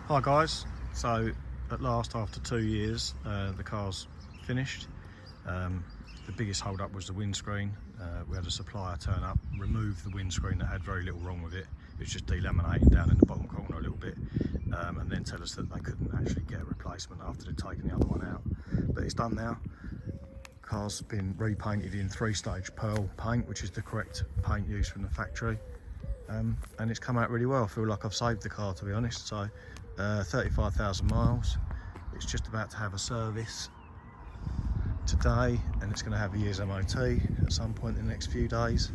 Hi guys, so at last after 2 years the car's finished. The biggest hold up was the windscreen. We had a supplier turn up, remove the windscreen that had very little wrong with it. It was just delaminating down in the bottom corner a little bit, and then tell us that they couldn't actually get a replacement after they'd taken the other one out. But it's done now. Car's been repainted in 3-stage pearl paint, which is the correct paint used from the factory. And it's come out really well. I feel like I've saved the car, to be honest. So 35,000 miles. It's just about to have a service today, and it's going to have a year's MOT at some point in the next few days.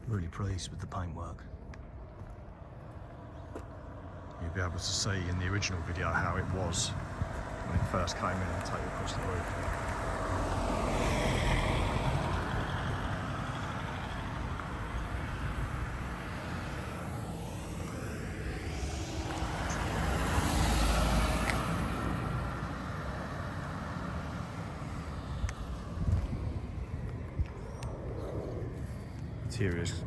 Really pleased with the paintwork. You'll be able to see in the original video how it was when it first came in. I'll take you across the roof. Interior's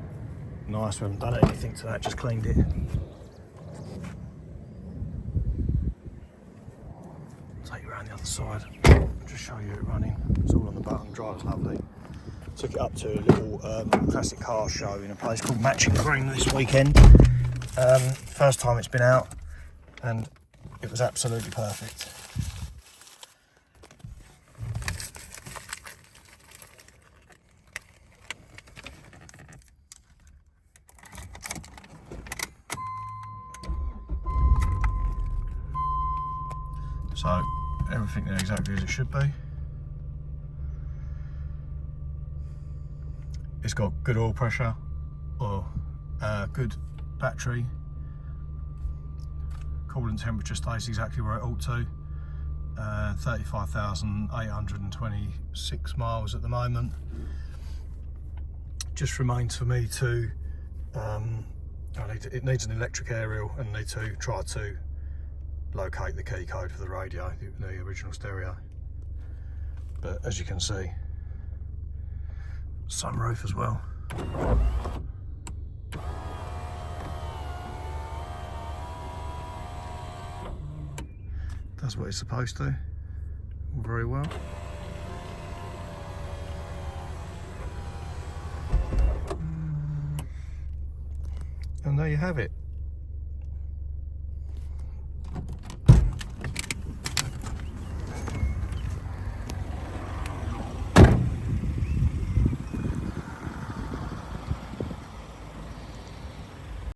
nice, we haven't done anything to that, just cleaned it. Take you around the other side, just show you it running. It's all on the button, driver's lovely. Took it up to a little classic car show in a place called Matching Green this weekend. First time it's been out, and it was absolutely perfect. So everything there exactly as it should be. It's got good oil pressure, or good battery. Coolant temperature stays exactly where it ought to. 35,826 miles at the moment. Just remains for me to, it needs an electric aerial, and need to try to locate the key code for the radio, the original stereo. But as you can see, sunroof as well. Does what it's supposed to, all very well. And there you have it.